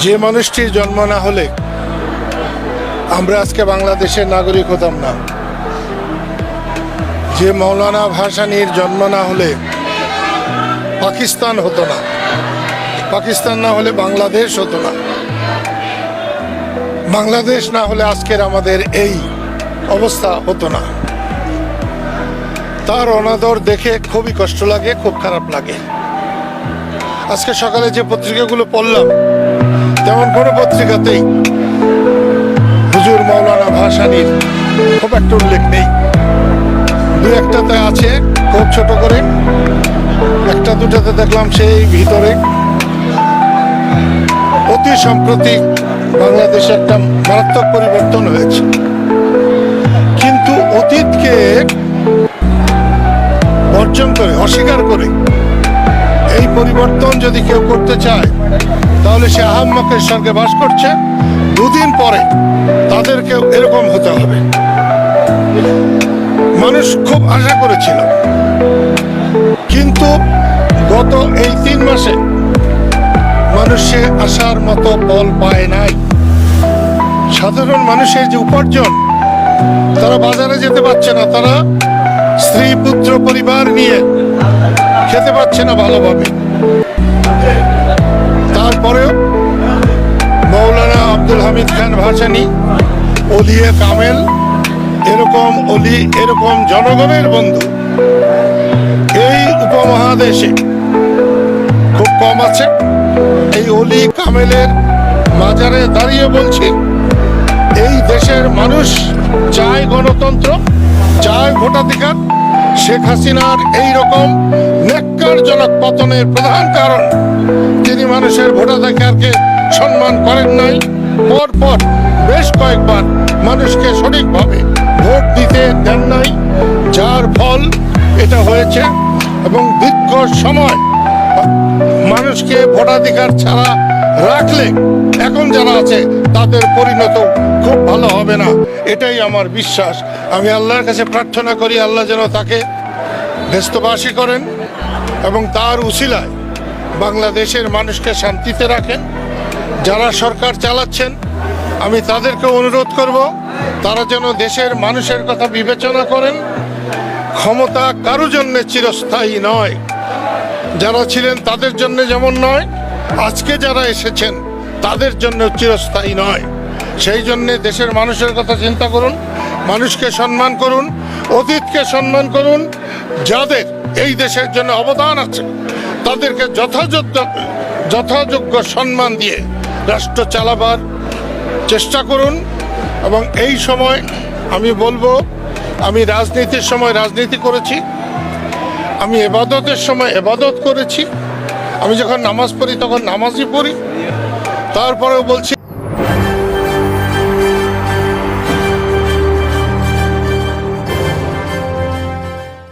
যে মানুষটির জন্ম না হলে আমরা আজকে বাংলাদেশের নাগরিক হতাম না, যে মৌলানা ভাসানীর জন্ম না হলে পাকিস্তান হতো না, পাকিস্তান না হলে বাংলাদেশ হতো না, বাংলাদেশ না হলে আজকের আমাদের এই অবস্থা হতো না। তার অনাদর দেখে খুবই কষ্ট লাগে, খুব খারাপ লাগে। আজকে সকালে যে পত্রিকাগুলো পড়লাম, তেমন কোনো পত্রিকাতেই হুজুর মৌলানা ভাসানীর খুব একটা উল্লেখ নেই। দু একটাতে আছে খুব ছোট করে, একটা দুটাতে দেখলাম সেই ভিতরে। অতি সম্প্রতি বাংলাদেশে একটা মারাত্মক পরিবর্তন হয়েছে, কিন্তু অতীতকে বর্জন করে, অস্বীকার করে এই পরিবর্তন যদি কেউ করতে চায়, তাহলে সে আহাম্মকের স্বর্গে বাস করছে। দুদিন পরে তাদেরকেও এরকম হতে হবে। মানুষ খুব আশা করেছিল, কিন্তু গত এই 3 মাসে মানুষে আসার মতো বল পায় নাই। সাধারণ মানুষের যে উপার্জন, তারা বাজারে যেতে পারছে না, তারা স্ত্রী পুত্র পরিবার নিয়ে খেতে পারছে না ভালোভাবে। তারপরেও মৌলানা আব্দুল হামিদ খান ভাসানী, ওলিয়ে কামেল, এরকম অলি, এরকম জনগণের বন্ধু এই উপমহাদেশে খুব কম আছে। এই অলি কামেলের মাজারে দাঁড়িয়ে বলছি, এই দেশের মানুষ চায় গণতন্ত্র, চায় ভোটাধিকার। শেখ হাসিনার এই রকম ন্যাক্কারজনক পতনের প্রধান কারণ, তিনি মানুষের ভোটাধিকারকে সম্মান করেন নাই। পরপর বেশ কয়েকবার মানুষকে সঠিকভাবে ভোট দিতে দেন নাই, যার ফল এটা হয়েছে। এবং দীর্ঘ সময় মানুষকে ভোটাধিকার ছাড়া রাখলে এখন যারা আছে তাদের পরিণত খুব ভালো হবে না, এটাই আমার বিশ্বাস। আমি আল্লাহর কাছে প্রার্থনা করি, আল্লাহ যেন তাকে ব্যস্তবাসী করেন এবং তার উসিলায় বাংলাদেশের মানুষকে শান্তিতে রাখেন। যারা সরকার চালাচ্ছেন, আমি তাদেরকে অনুরোধ করব, তারা যেন দেশের মানুষের কথা বিবেচনা করেন। ক্ষমতা কারো জন্য চিরস্থায়ী নয়, যারা ছিলেন তাদের জন্য যেমন নয়, আজকে যারা এসেছেন তাদের জন্য চিরস্থায়ী নয়। সেই জন্যে দেশের মানুষের কথা চিন্তা করুন, মানুষকে সম্মান করুন, অতীতকে সম্মান করুন। যাদের এই দেশের জন্য অবদান আছে তাদেরকে যথাযোগ্য সম্মান দিয়ে রাষ্ট্র চালাবার চেষ্টা করুন। এবং এই সময় আমি বলবো, আমি রাজনীতির সময় রাজনীতি করেছি, আমি এবাদতের সময় এবাদত করেছি, আমি যখন নামাজ পড়ি তখন নামাজই পড়ি। তারপরেও বলছি,